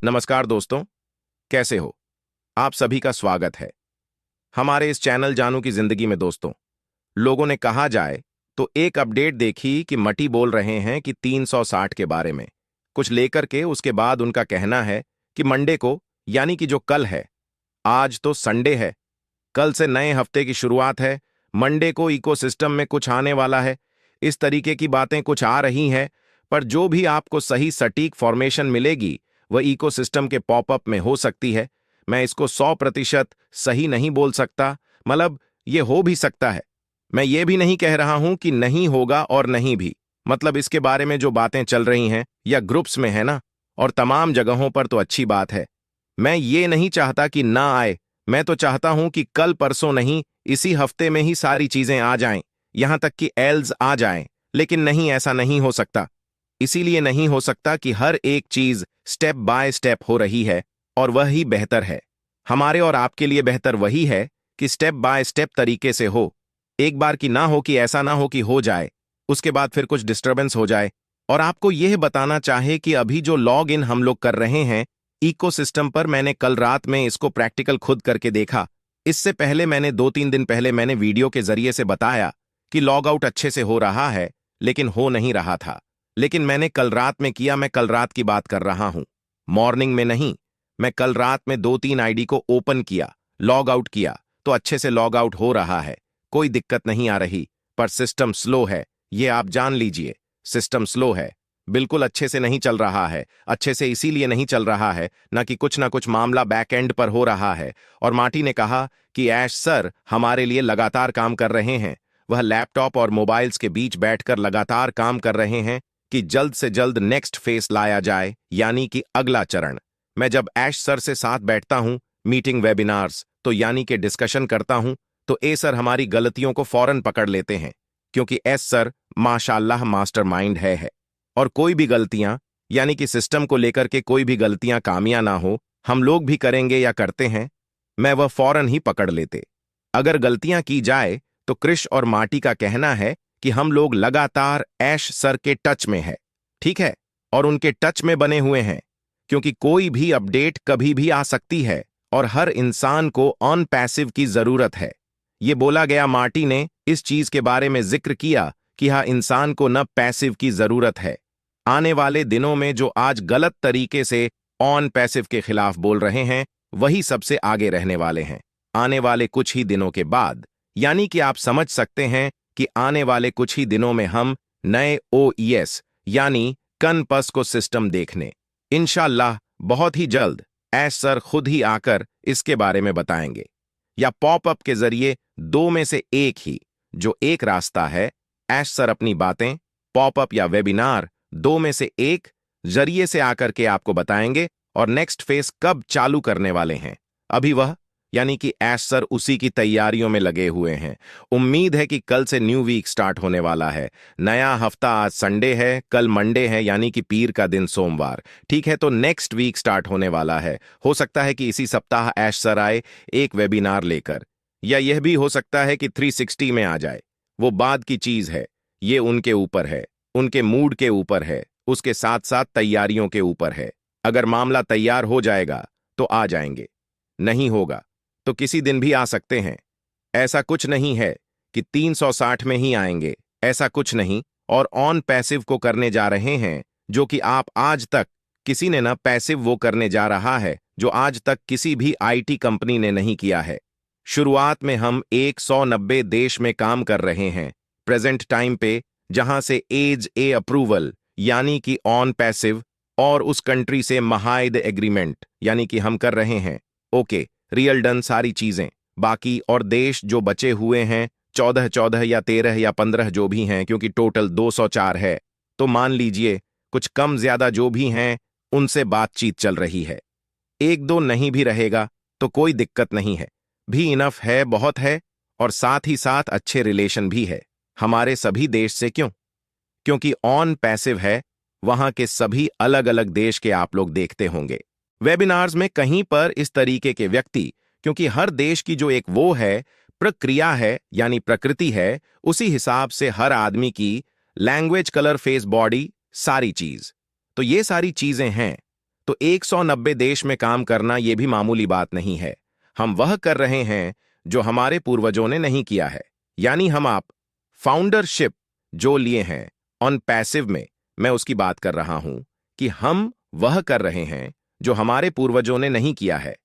नमस्कार दोस्तों, कैसे हो? आप सभी का स्वागत है हमारे इस चैनल जानू की जिंदगी में। दोस्तों, लोगों ने कहा जाए तो एक अपडेट देखी कि मटी बोल रहे हैं कि 360 के बारे में कुछ लेकर के। उसके बाद उनका कहना है कि मंडे को, यानी कि जो कल है, आज तो संडे है, कल से नए हफ्ते की शुरुआत है, मंडे को इकोसिस्टम में कुछ आने वाला है। इस तरीके की बातें कुछ आ रही हैं, पर जो भी आपको सही सटीक फॉर्मेशन मिलेगी वह इकोसिस्टम के पॉपअप में हो सकती है। मैं इसको 100% सही नहीं बोल सकता, मतलब ये हो भी सकता है। मैं ये भी नहीं कह रहा हूं कि नहीं होगा और नहीं भी, मतलब इसके बारे में जो बातें चल रही हैं या ग्रुप्स में है ना, और तमाम जगहों पर, तो अच्छी बात है। मैं ये नहीं चाहता कि ना आए, मैं तो चाहता हूं कि कल परसों नहीं, इसी हफ्ते में ही सारी चीजें आ जाएं, यहां तक कि एल्स आ जाएं। लेकिन नहीं, ऐसा नहीं हो सकता। इसीलिए नहीं हो सकता कि हर एक चीज स्टेप बाय स्टेप हो रही है, और वह ही बेहतर है। हमारे और आपके लिए बेहतर वही है कि स्टेप बाय स्टेप तरीके से हो। एक बार की ना हो कि ऐसा ना हो कि हो जाए, उसके बाद फिर कुछ डिस्टरबेंस हो जाए। और आपको यह बताना चाहे कि अभी जो लॉग इन हम लोग कर रहे हैं इकोसिस्टम पर, मैंने कल रात में इसको प्रैक्टिकल खुद करके देखा। इससे पहले मैंने 2-3 दिन पहले मैंने वीडियो के जरिए से बताया कि लॉग आउट अच्छे से हो रहा है, लेकिन हो नहीं रहा था। लेकिन मैंने कल रात में किया, मैं कल रात की बात कर रहा हूं, मॉर्निंग में नहीं। मैं कल रात में 2-3 आईडी को ओपन किया, लॉग आउट किया, तो अच्छे से लॉग आउट हो रहा है, कोई दिक्कत नहीं आ रही। पर सिस्टम स्लो है, ये आप जान लीजिए। सिस्टम स्लो है, बिल्कुल अच्छे से नहीं चल रहा है। अच्छे से इसीलिए नहीं चल रहा है ना कुछ मामला बैक एंड पर हो रहा है। और मार्टी ने कहा कि ऐश सर हमारे लिए लगातार काम कर रहे हैं। वह लैपटॉप और मोबाइल्स के बीच बैठकर लगातार काम कर रहे हैं कि जल्द से जल्द नेक्स्ट फेस लाया जाए, यानी कि अगला चरण। मैं जब ऐश सर से साथ बैठता हूं मीटिंग वेबिनार्स, तो यानी कि डिस्कशन करता हूं, तो ए सर हमारी गलतियों को फौरन पकड़ लेते हैं, क्योंकि एस सर माशाल्लाह मास्टरमाइंड है। और कोई भी गलतियां, यानी कि सिस्टम को लेकर के कोई भी गलतियां कामयाब ना हो, हम लोग भी करेंगे या करते हैं, मैं वह फौरन ही पकड़ लेते। अगर गलतियां की जाए तो क्रिश और मार्टी का कहना है कि हम लोग लगातार ऐश सर के टच में है, ठीक है, और उनके टच में बने हुए हैं, क्योंकि कोई भी अपडेट कभी भी आ सकती है और हर इंसान को ऑन पैसिव की जरूरत है। ये बोला गया, मार्टी ने इस चीज के बारे में जिक्र किया कि हाँ, इंसान को न पैसिव की जरूरत है। आने वाले दिनों में जो आज गलत तरीके से ऑन पैसिव के खिलाफ बोल रहे हैं, वही सबसे आगे रहने वाले हैं। आने वाले कुछ ही दिनों के बाद, यानी कि आप समझ सकते हैं कि आने वाले कुछ ही दिनों में हम नए OES यानी कनपस को सिस्टम देखने इंशाल्लाह बहुत ही जल्द ऐश सर खुद ही आकर इसके बारे में बताएंगे, या पॉपअप के जरिए, दो में से एक ही जो एक रास्ता है। ऐश सर अपनी बातें पॉपअप या वेबिनार, दो में से एक जरिए से आकर के आपको बताएंगे, और नेक्स्ट फेस कब चालू करने वाले हैं अभी वह, यानी कि ऐश सर उसी की तैयारियों में लगे हुए हैं। उम्मीद है कि कल से न्यू वीक स्टार्ट होने वाला है, नया हफ्ता। आज संडे है, कल मंडे है, यानी कि पीर का दिन सोमवार, ठीक है। तो नेक्स्ट वीक स्टार्ट होने वाला है। हो सकता है कि इसी सप्ताह ऐश सर आए एक वेबिनार लेकर, या यह भी हो सकता है कि 360 में आ जाए, वो बाद की चीज है। ये उनके ऊपर है, उनके मूड के ऊपर है, उसके साथ साथ तैयारियों के ऊपर है। अगर मामला तैयार हो जाएगा तो आ जाएंगे, नहीं होगा तो किसी दिन भी आ सकते हैं। ऐसा कुछ नहीं है कि 360 में ही आएंगे, ऐसा कुछ नहीं। और ऑन पैसिव को करने जा रहे हैं, जो कि आप आज तक किसी ने ना पैसिव वो करने जा रहा है जो आज तक किसी भी IT कंपनी ने नहीं किया है। शुरुआत में हम 190 देश में काम कर रहे हैं प्रेजेंट टाइम पे, जहां से एज ए अप्रूवल यानी कि ऑन पैसिव, और उस कंट्री से महाइद एग्रीमेंट, यानी कि हम कर रहे हैं ओके रियल डन सारी चीजें। बाकी और देश जो बचे हुए हैं 14 या 13 या 15 जो भी हैं, क्योंकि टोटल 204 है, तो मान लीजिए कुछ कम ज्यादा जो भी हैं उनसे बातचीत चल रही है। एक दो नहीं भी रहेगा तो कोई दिक्कत नहीं है, भी इनफ है, बहुत है। और साथ ही साथ अच्छे रिलेशन भी है हमारे सभी देश से। क्यों? क्योंकि ऑन पैसिव है, वहां के सभी अलग अलग देश के आप लोग देखते होंगे वेबिनार्स में कहीं पर इस तरीके के व्यक्ति, क्योंकि हर देश की जो एक वो है प्रक्रिया है, यानी प्रकृति है, उसी हिसाब से हर आदमी की लैंग्वेज, कलर, फेस, बॉडी, सारी चीज, तो ये सारी चीजें हैं। तो 190 देश में काम करना यह भी मामूली बात नहीं है। हम वह कर रहे हैं जो हमारे पूर्वजों ने नहीं किया है। यानी हम आप फाउंडरशिप जो लिए हैं ऑन पैसिव में, मैं उसकी बात कर रहा हूं कि हम वह कर रहे हैं जो हमारे पूर्वजों ने नहीं किया है।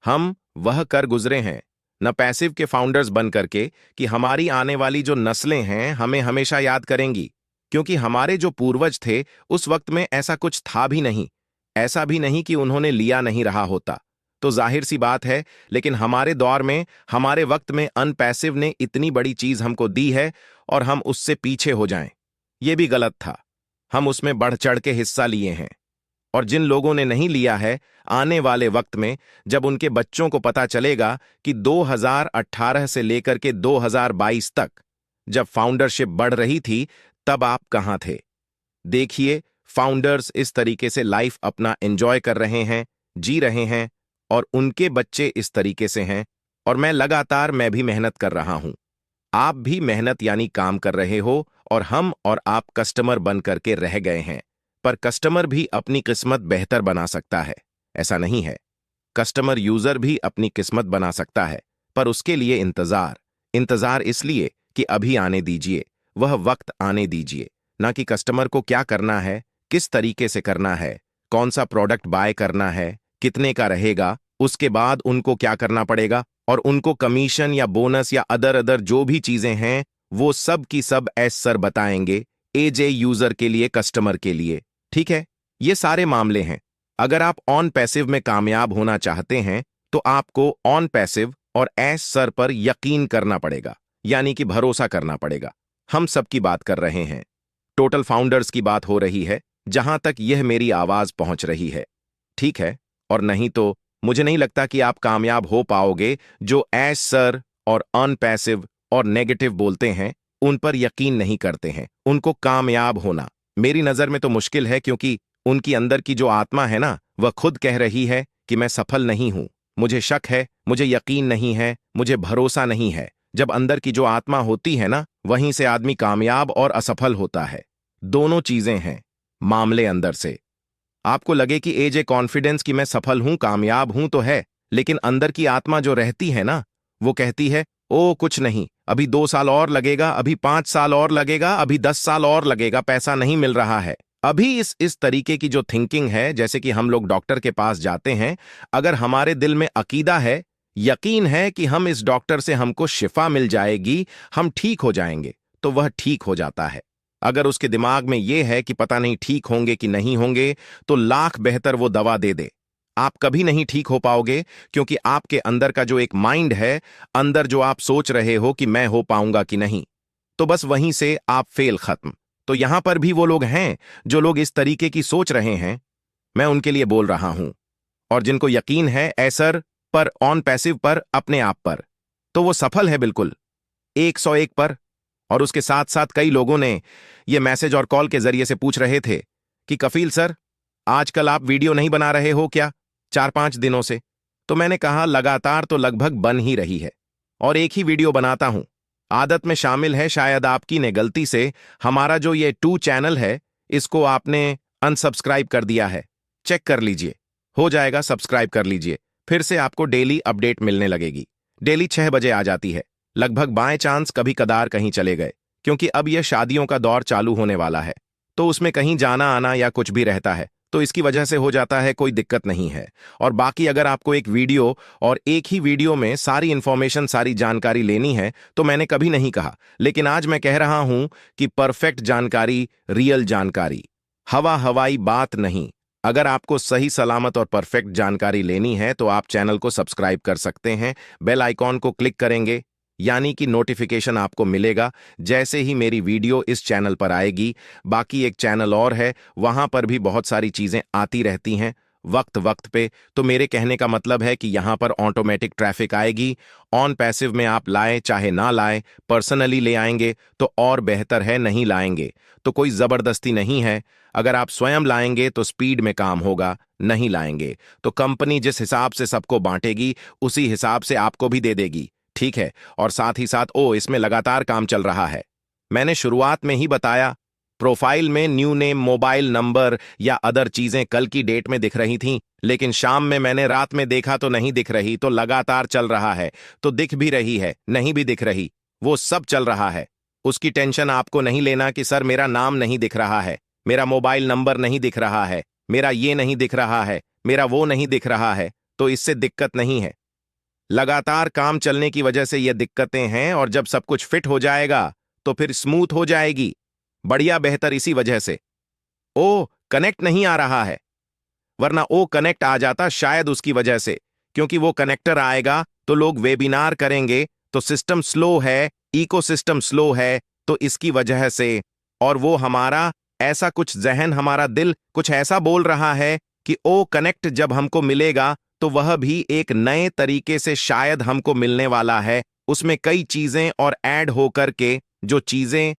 हम वह कर गुजरे हैं न पैसिव के फाउंडर्स बन करके कि हमारी आने वाली जो नस्लें हैं हमें हमेशा याद करेंगी, क्योंकि हमारे जो पूर्वज थे उस वक्त में ऐसा कुछ था भी नहीं। ऐसा भी नहीं कि उन्होंने लिया नहीं रहा होता, तो जाहिर सी बात है। लेकिन हमारे दौर में, हमारे वक्त में अनपैसिव ने इतनी बड़ी चीज हमको दी है और हम उससे पीछे हो जाएं, यह भी गलत था। हम उसमें बढ़ चढ़ के हिस्सा लिए हैं। और जिन लोगों ने नहीं लिया है, आने वाले वक्त में जब उनके बच्चों को पता चलेगा कि 2018 से लेकर के 2022 तक जब फाउंडरशिप बढ़ रही थी, तब आप कहां थे। देखिए, फाउंडर्स इस तरीके से लाइफ अपना एंजॉय कर रहे हैं, जी रहे हैं, और उनके बच्चे इस तरीके से हैं। और मैं भी मेहनत कर रहा हूं। आप भी मेहनत यानी काम कर रहे हो, और हम और आप कस्टमर बन करके रह गए हैं। पर कस्टमर भी अपनी किस्मत बेहतर बना सकता है, ऐसा नहीं है। कस्टमर यूजर भी अपनी किस्मत बना सकता है, पर उसके लिए इंतजार इसलिए कि अभी आने दीजिए, वह वक्त आने दीजिए। ना कि कस्टमर को क्या करना है, किस तरीके से करना है, कौन सा प्रोडक्ट बाय करना है, कितने का रहेगा, उसके बाद उनको क्या करना पड़ेगा, और उनको कमीशन या बोनस या अदर जो भी चीजें हैं वो सब की सब एस सर बताएंगे, एजे यूजर के लिए, कस्टमर के लिए। ठीक है, ये सारे मामले हैं। अगर आप ऑन पैसिव में कामयाब होना चाहते हैं तो आपको ऑन पैसिव और एस सर पर यकीन करना पड़ेगा, यानी कि भरोसा करना पड़ेगा। हम सबकी बात कर रहे हैं, टोटल फाउंडर्स की बात हो रही है, जहां तक यह मेरी आवाज पहुंच रही है। ठीक है, और नहीं तो मुझे नहीं लगता कि आप कामयाब हो पाओगे। जो एस सर और अनपैसिव और नेगेटिव बोलते हैं उन पर यकीन नहीं करते हैं, उनको कामयाब होना मेरी नजर में तो मुश्किल है, क्योंकि उनकी अंदर की जो आत्मा है ना, वह खुद कह रही है कि मैं सफल नहीं हूं, मुझे शक है, मुझे यकीन नहीं है, मुझे भरोसा नहीं है। जब अंदर की जो आत्मा होती है ना, वहीं से आदमी कामयाब और असफल होता है। दोनों चीजें हैं मामले अंदर से। आपको लगे कि एजे कॉन्फिडेंस कि मैं सफल हूं, कामयाब हूं तो है, लेकिन अंदर की आत्मा जो रहती है ना, वो कहती है ओ कुछ नहीं, अभी 2 साल और लगेगा, अभी 5 साल और लगेगा, अभी 10 साल और लगेगा, पैसा नहीं मिल रहा है। अभी इस तरीके की जो थिंकिंग है, जैसे कि हम लोग डॉक्टर के पास जाते हैं, अगर हमारे दिल में अकीदा है, यकीन है कि हम इस डॉक्टर से हमको शिफा मिल जाएगी, हम ठीक हो जाएंगे, तो वह ठीक हो जाता है। अगर उसके दिमाग में यह है कि पता नहीं ठीक होंगे कि नहीं होंगे, तो लाख बेहतर वो दवा दे दे, आप कभी नहीं ठीक हो पाओगे, क्योंकि आपके अंदर का जो एक माइंड है, अंदर जो आप सोच रहे हो कि मैं हो पाऊंगा कि नहीं, तो बस वहीं से आप फेल, खत्म। तो यहां पर भी वो लोग हैं जो लोग इस तरीके की सोच रहे हैं, मैं उनके लिए बोल रहा हूं। और जिनको यकीन है एसर पर, ऑन पैसिव पर, अपने आप पर, तो वो सफल है बिल्कुल 101 पर। और उसके साथ साथ कई लोगों ने ये मैसेज और कॉल के जरिए से पूछ रहे थे कि कफील सर, आजकल आप वीडियो नहीं बना रहे हो क्या 4-5 दिनों से? तो मैंने कहा लगातार तो लगभग बन ही रही है, और एक ही वीडियो बनाता हूं। आदत में शामिल है, शायद आपकी ने गलती से हमारा जो ये 2 चैनल है, इसको आपने अनसब्सक्राइब कर दिया है। चेक कर लीजिए, हो जाएगा, सब्सक्राइब कर लीजिए, फिर से आपको डेली अपडेट मिलने लगेगी। डेली 6 बजे आ जाती है, लगभग बाय चांस कभी कदार कहीं चले गए, क्योंकि अब यह शादियों का दौर चालू होने वाला है, तो उसमें कहीं जाना आना या कुछ भी रहता है, तो इसकी वजह से हो जाता है, कोई दिक्कत नहीं है। और बाकी अगर आपको एक वीडियो और एक ही वीडियो में सारी इंफॉर्मेशन, सारी जानकारी लेनी है, तो मैंने कभी नहीं कहा, लेकिन आज मैं कह रहा हूं कि परफेक्ट जानकारी, रियल जानकारी, हवाई बात नहीं। अगर आपको सही सलामत और परफेक्ट जानकारी लेनी है तो आप चैनल को सब्सक्राइब कर सकते हैं, बेल आइकॉन को क्लिक करेंगे, यानी कि नोटिफिकेशन आपको मिलेगा जैसे ही मेरी वीडियो इस चैनल पर आएगी। बाकी एक चैनल और है, वहां पर भी बहुत सारी चीजें आती रहती हैं वक्त वक्त पे। तो मेरे कहने का मतलब है कि यहां पर ऑटोमेटिक ट्रैफिक आएगी। ऑन पैसिव में आप लाएं चाहे ना लाएं, पर्सनली ले आएंगे तो और बेहतर है, नहीं लाएंगे तो कोई जबरदस्ती नहीं है। अगर आप स्वयं लाएंगे तो स्पीड में काम होगा, नहीं लाएंगे तो कंपनी जिस हिसाब से सबको बांटेगी उसी हिसाब से आपको भी दे देगी। ठीक है, और साथ ही साथ इसमें लगातार काम चल रहा है। मैंने शुरुआत में ही बताया, प्रोफाइल में न्यू नेम, मोबाइल नंबर या अदर चीजें कल की डेट में दिख रही थीं, लेकिन शाम में मैंने रात में देखा तो नहीं दिख रही, तो लगातार चल रहा है, तो दिख भी रही है, नहीं भी दिख रही, वो सब चल रहा है। उसकी टेंशन आपको नहीं लेना कि सर मेरा नाम नहीं दिख रहा है, मेरा मोबाइल नंबर नहीं दिख रहा है, मेरा ये नहीं दिख रहा है, मेरा वो नहीं दिख रहा है, तो इससे दिक्कत नहीं है। लगातार काम चलने की वजह से ये दिक्कतें हैं, और जब सब कुछ फिट हो जाएगा तो फिर स्मूथ हो जाएगी, बढ़िया बेहतर। इसी वजह से ओ कनेक्ट नहीं आ रहा है, वरना ओ कनेक्ट आ जाता शायद उसकी वजह से, क्योंकि वो कनेक्टर आएगा तो लोग वेबिनार करेंगे, तो सिस्टम स्लो है, इकोसिस्टम स्लो है, तो इसकी वजह से। और वो हमारा ऐसा कुछ जहन, हमारा दिल कुछ ऐसा बोल रहा है कि ओ कनेक्ट जब हमको मिलेगा तो वह भी एक नए तरीके से शायद हमको मिलने वाला है, उसमें कई चीजें और ऐड होकर के जो चीजें